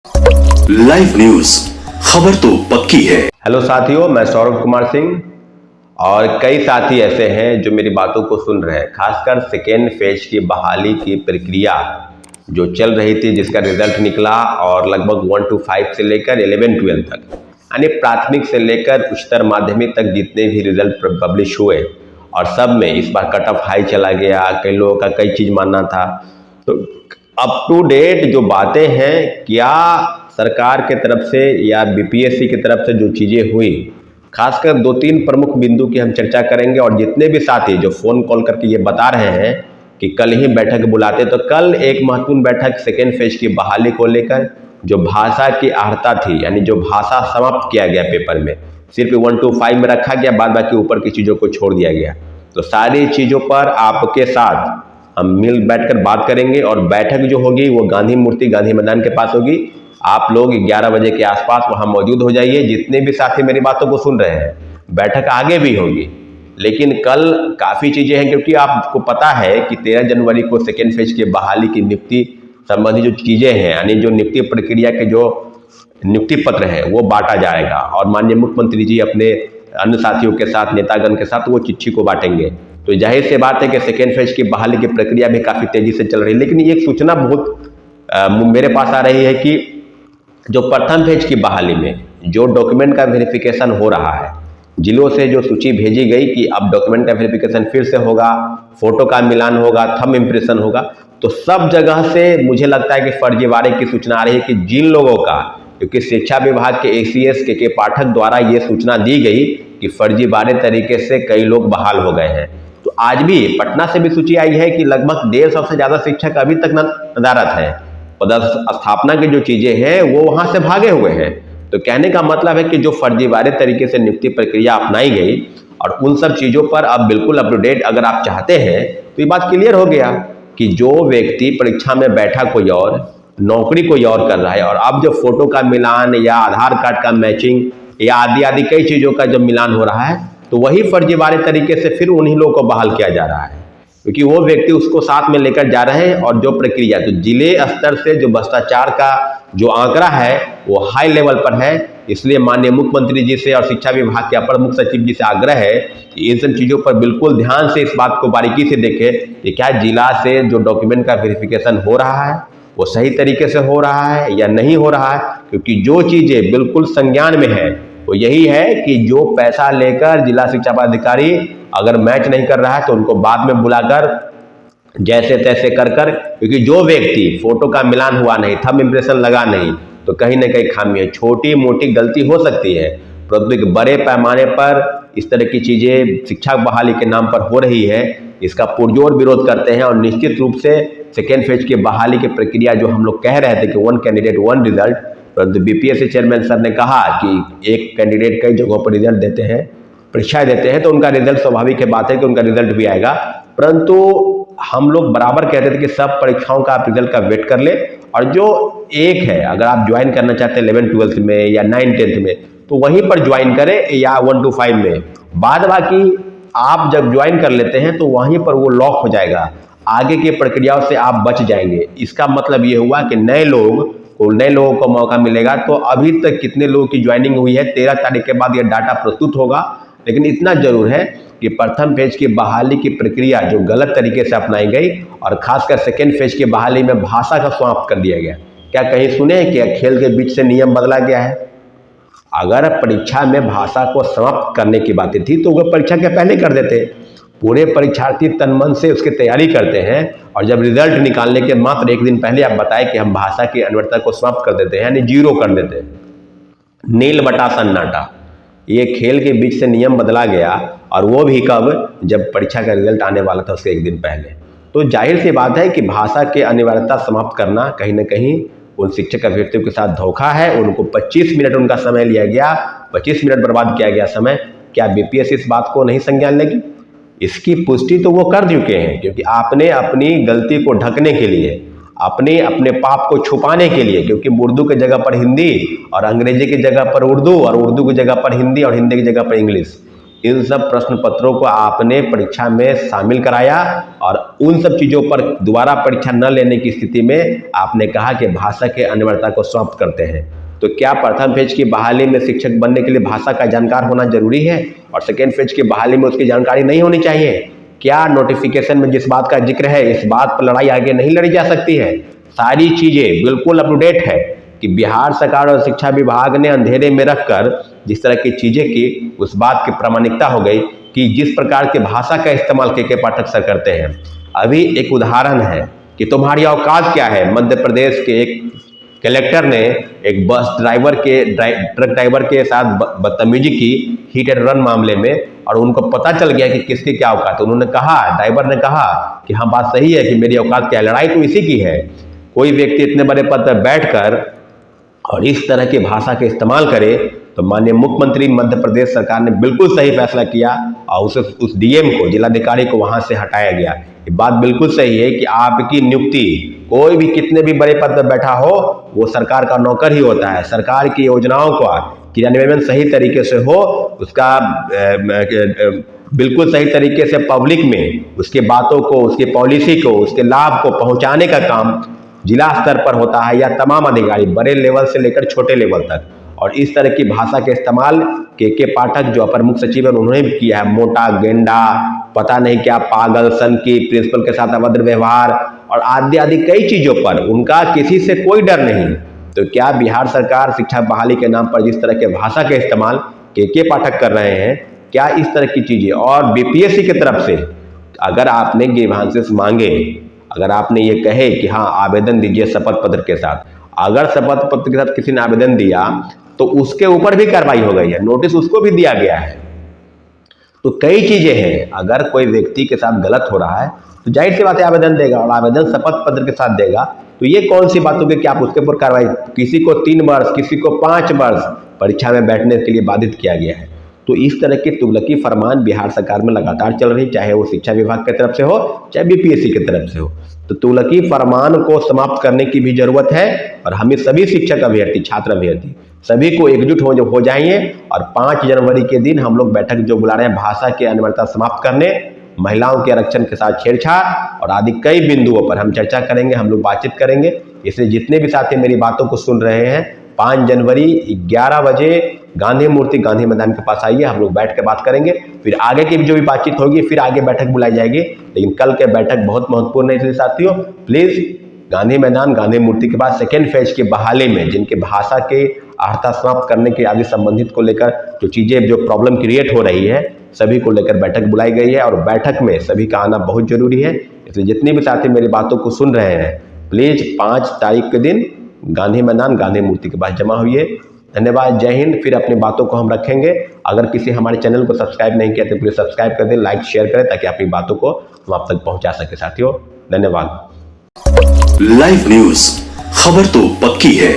Live news, खबर तो पक्की है। हेलो साथियों, मैं सौरभ कुमार सिंह और कई साथी ऐसे हैं जो मेरी बातों को सुन रहे हैं। खासकर सेकेंड फेज की बहाली की प्रक्रिया जो चल रही थी, जिसका रिजल्ट निकला और लगभग 1 to 5 से लेकर 11-12 तक, यानी प्राथमिक से लेकर उच्चतर माध्यमिक तक जितने भी रिजल्ट पब्लिश हुए और सब में इस बार कट ऑफ हाई चला गया। कई लोगों का कई चीज़ मानना था। तो अप टू डेट जो बातें हैं, क्या सरकार के तरफ से या बीपीएससी की तरफ से जो चीज़ें हुई, खासकर 2-3 प्रमुख बिंदु की हम चर्चा करेंगे। और जितने भी साथी जो फ़ोन कॉल करके ये बता रहे हैं कि कल ही बैठक बुलाते, तो कल एक महत्वपूर्ण बैठक सेकेंड फेज की बहाली को लेकर, जो भाषा की अर्हता थी, यानी जो भाषा समाप्त किया गया पेपर में, सिर्फ 1 to 5 में रखा गया, बाद बाकी ऊपर की चीज़ों को छोड़ दिया गया। तो सारी चीज़ों पर आपके साथ हम मिल बैठकर बात करेंगे। और बैठक जो होगी वो गांधी मूर्ति, गांधी मैदान के पास होगी। आप लोग 11 बजे के आसपास वहां मौजूद हो जाइए। जितने भी साथी मेरी बातों को सुन रहे हैं, बैठक आगे भी होगी, लेकिन कल काफ़ी चीज़ें हैं, क्योंकि आपको पता है कि 13 जनवरी को सेकेंड फेज की बहाली की नियुक्ति संबंधी जो चीज़ें हैं, यानी जो नियुक्ति प्रक्रिया के जो नियुक्ति पत्र है वो बांटा जाएगा। और माननीय मुख्यमंत्री जी अपने अन्य साथियों के साथ, नेतागण के साथ वो चिट्ठी को बांटेंगे। तो जाहिर सी बात है कि सेकेंड फेज की बहाली की प्रक्रिया भी काफ़ी तेज़ी से चल रही है। लेकिन ये एक सूचना बहुत मेरे पास आ रही है कि जो प्रथम फेज की बहाली में जो डॉक्यूमेंट का वेरिफिकेशन हो रहा है, जिलों से जो सूची भेजी गई कि अब डॉक्यूमेंट का वेरिफिकेशन फिर से होगा, फोटो का मिलान होगा, थंब इम्प्रेशन होगा, तो सब जगह से मुझे लगता है कि फर्जीवाड़े की सूचना आ रही है कि जिन लोगों का, क्योंकि शिक्षा विभाग के एसीएस के पाठक द्वारा ये सूचना दी गई कि फर्जीवाड़े तरीके से कई लोग बहाल हो गए हैं। तो आज भी पटना से भी सूची आई है कि लगभग 150 से ज़्यादा शिक्षक अभी तक नदारत हैं। पदस्थापना की जो चीज़ें हैं वो वहाँ से भागे हुए हैं। तो कहने का मतलब है कि जो फर्जीवाड़े तरीके से नियुक्ति प्रक्रिया अपनाई गई, और उन सब चीज़ों पर अब बिल्कुल अप टू डेट अगर आप चाहते हैं तो ये बात क्लियर हो गया कि जो व्यक्ति परीक्षा में बैठा कोई और, नौकरी कोई और कर रहा है, और अब जो फोटो का मिलान या आधार कार्ड का मैचिंग या आदि आदि कई चीज़ों का जब मिलान हो रहा है, तो वही फर्जीवाड़े तरीके से फिर उन्हीं लोगों को बहाल किया जा रहा है, क्योंकि वो व्यक्ति उसको साथ में लेकर जा रहे हैं। और जो प्रक्रिया, तो जिले स्तर से जो भ्रष्टाचार का जो आंकड़ा है वो हाई लेवल पर है। इसलिए माननीय मुख्यमंत्री जी से और शिक्षा विभाग के अपर मुख्य सचिव जी से आग्रह है कि इन सब चीज़ों पर बिल्कुल ध्यान से इस बात को बारीकी से देखें कि क्या जिला से जो डॉक्यूमेंट का वेरिफिकेशन हो रहा है वो सही तरीके से हो रहा है या नहीं हो रहा है। क्योंकि जो चीज़ें बिल्कुल संज्ञान में है वो यही है कि जो पैसा लेकर जिला शिक्षा पदाधिकारी अगर मैच नहीं कर रहा है तो उनको बाद में बुलाकर जैसे तैसे कर कर, क्योंकि जो व्यक्ति फोटो का मिलान हुआ नहीं, थंब इम्प्रेशन लगा नहीं, तो कहीं ना कहीं खामी है। छोटी मोटी गलती हो सकती है, परंतु एक बड़े पैमाने पर इस तरह की चीज़ें शिक्षा बहाली के नाम पर हो रही है, इसका पुरजोर विरोध करते हैं। और निश्चित रूप से सेकेंड फेज की बहाली की प्रक्रिया जो हम लोग कह रहे थे कि 1 कैंडिडेट 1 रिजल्ट, परंतु बीपीएससी चेयरमैन सर ने कहा कि एक कैंडिडेट कई जगहों पर रिजल्ट देते हैं, परीक्षाएं देते हैं, तो उनका रिजल्ट स्वाभाविक है बात है कि उनका रिजल्ट भी आएगा। परंतु हम लोग बराबर कहते थे कि सब परीक्षाओं का आप रिजल्ट का वेट कर ले, और जो एक है अगर आप ज्वाइन करना चाहते हैं 11-12 में या 9-10 में, तो वहीं पर ज्वाइन करें या 1 to 5 में। बाद बाकी आप जब ज्वाइन कर लेते हैं तो वहीं पर वो लॉक हो जाएगा, आगे की प्रक्रियाओं से आप बच जाएंगे। इसका मतलब ये हुआ कि नए लोगों को मौका मिलेगा। तो अभी तक कितने लोगों की ज्वाइनिंग हुई है, 13 तारीख के बाद ये डाटा प्रस्तुत होगा। लेकिन इतना जरूर है कि प्रथम फेज की बहाली की प्रक्रिया जो गलत तरीके से अपनाई गई, और खासकर सेकेंड फेज की बहाली में भाषा का समाप्त कर दिया गया। क्या कहीं सुने हैं कि खेल के बीच से नियम बदला गया है? अगर परीक्षा में भाषा को समाप्त करने की बातें थी तो वह परीक्षा के पहले कर देते। पूरे परीक्षार्थी तन मन से उसकी तैयारी करते हैं, और जब रिजल्ट निकालने के मात्र एक दिन पहले आप बताएं कि हम भाषा की अनिवार्यता को समाप्त कर देते हैं, यानी 0 कर देते हैं, नील बटा सन्नाटा। ये खेल के बीच से नियम बदला गया, और वो भी कब, जब परीक्षा का रिजल्ट आने वाला था उसके एक दिन पहले। तो जाहिर सी बात है कि भाषा की अनिवार्यता समाप्त करना कहीं ना कहीं उन शिक्षक अभ्यर्थियों के साथ धोखा है। उनको 25 मिनट उनका समय लिया गया, 25 मिनट बर्बाद किया गया समय। क्या बीपीएससी इस बात को नहीं संज्ञान लेगी? इसकी पुष्टि तो वो कर चुके हैं, क्योंकि आपने अपनी गलती को ढकने के लिए, अपने पाप को छुपाने के लिए, क्योंकि उर्दू की जगह पर हिंदी और अंग्रेजी की जगह पर उर्दू और उर्दू की जगह पर हिंदी और हिंदी की जगह पर इंग्लिश, इन सब प्रश्न पत्रों को आपने परीक्षा में शामिल कराया और उन सब चीज़ों पर दोबारा परीक्षा न लेने की स्थिति में आपने कहा कि भाषा के अनिवार्यता को समाप्त करते हैं। तो क्या प्रथम फेज की बहाली में शिक्षक बनने के लिए भाषा का जानकार होना जरूरी है और सेकेंड फेज की बहाली में उसकी जानकारी नहीं होनी चाहिए? क्या नोटिफिकेशन में जिस बात का जिक्र है इस बात पर लड़ाई आगे नहीं लड़ी जा सकती है? सारी चीज़ें बिल्कुल अप टू डेट है कि बिहार सरकार और शिक्षा विभाग ने अंधेरे में रखकर जिस तरह की चीज़ें की उस बात की प्रामाणिकता हो गई कि जिस प्रकार की भाषा का इस्तेमाल के पाठक सर करते हैं। अभी एक उदाहरण है कि तुम्हारी औकात क्या है। मध्य प्रदेश के एक कलेक्टर ने एक ट्रक ड्राइवर के साथ बदतमीजी की हिट एंड रन मामले में और उनको पता चल गया कि किसकी क्या औकात है। उन्होंने कहा, ड्राइवर ने कहा कि हाँ बात सही है कि मेरी औकात क्या है, लड़ाई तो इसी की है। कोई व्यक्ति इतने बड़े पद पर बैठकर और इस तरह की भाषा के इस्तेमाल करे तो माननीय मुख्यमंत्री मध्य प्रदेश सरकार ने बिल्कुल सही फैसला किया और उस डीएम को, जिलाधिकारी को वहां से हटाया गया। ये बात बिल्कुल सही है कि आपकी नियुक्ति कोई भी कितने भी बड़े पद पर बैठा हो वो सरकार का नौकर ही होता है। सरकार की योजनाओं का क्रियान्वयन सही तरीके से हो, उसका बिल्कुल सही तरीके से पब्लिक में उसकी बातों को, उसकी पॉलिसी को, उसके लाभ को पहुंचाने का काम जिला स्तर पर होता है या तमाम अधिकारी बड़े लेवल से लेकर छोटे लेवल तक। और इस तरह की भाषा के इस्तेमाल के पाठक जो अपर मुख्य सचिव है उन्होंने भी किया है। मोटा, गेंडा, पता नहीं क्या, पागल, सन की, प्रिंसिपल के साथ अभद्र व्यवहार और आदि आदि कई चीज़ों पर उनका किसी से कोई डर नहीं। तो क्या बिहार सरकार शिक्षा बहाली के नाम पर जिस तरह के भाषा के इस्तेमाल के पाठक कर रहे हैं, क्या इस तरह की चीज़ें और बीपीएससी की तरफ से अगर आपने ग्रीवांसेस मांगे, अगर आपने ये कहे कि हाँ आवेदन दीजिए शपथ पत्र के साथ, अगर शपथ पत्र के साथ किसी ने आवेदन दिया तो उसके ऊपर भी कार्रवाई हो गई है, नोटिस उसको भी दिया गया है। तो कई चीजें हैं। अगर कोई व्यक्ति के साथ गलत हो रहा है तो जाहिर सी बात है आवेदन देगा और आवेदन शपथ पत्र के साथ देगा। तो ये कौन सी बात होगी कि आप उसके ऊपर कार्रवाई, किसी को 3 वर्ष, किसी को 5 वर्ष परीक्षा में बैठने के लिए बाधित किया गया है। तो इस तरह की तुगलकी फरमान बिहार सरकार में लगातार चल रही, चाहे वो शिक्षा विभाग की तरफ से हो चाहे बीपीएससी की तरफ से हो। तो तुगलकी फरमान को समाप्त करने की भी जरूरत है और हमें सभी शिक्षक अभ्यर्थी, छात्र अभ्यर्थी सभी को एकजुट हो जाइए और 5 जनवरी के दिन हम लोग बैठक जो बुला रहे हैं भाषा की अनिवार्यता समाप्त करने, महिलाओं के आरक्षण के साथ छेड़छाड़ और आदि कई बिंदुओं पर हम चर्चा करेंगे, हम लोग बातचीत करेंगे। इसलिए जितने भी साथी मेरी बातों को सुन रहे हैं 5 जनवरी 11 बजे गांधी मूर्ति गांधी मैदान के पास आइए, हम लोग बैठ के बात करेंगे। फिर आगे की जो भी बातचीत होगी फिर आगे बैठक बुलाई जाएगी, लेकिन कल के बैठक बहुत महत्वपूर्ण है। इसलिए साथियों प्लीज गांधी मैदान गांधी मूर्ति के बाद सेकेंड फेज की बहाली में जिनके भाषा के अर्हता समाप्त करने के आदि संबंधित को लेकर जो चीजें, जो प्रॉब्लम क्रिएट हो रही है, सभी को लेकर बैठक बुलाई गई है और बैठक में सभी का आना बहुत जरूरी है। इसलिए जितने भी साथी मेरी बातों को सुन रहे हैं प्लीज 5 तारीख के दिन गांधी मैदान गांधी मूर्ति के पास जमा हुई। धन्यवाद, जय हिंद। फिर अपनी बातों को हम रखेंगे। अगर किसी हमारे चैनल को सब्सक्राइब नहीं किया तो प्लीज सब्सक्राइब कर दें, लाइक शेयर करें ताकि अपनी बातों को हम आप तक पहुंचा सके। साथियों धन्यवाद। लाइव न्यूज, खबर तो पक्की है।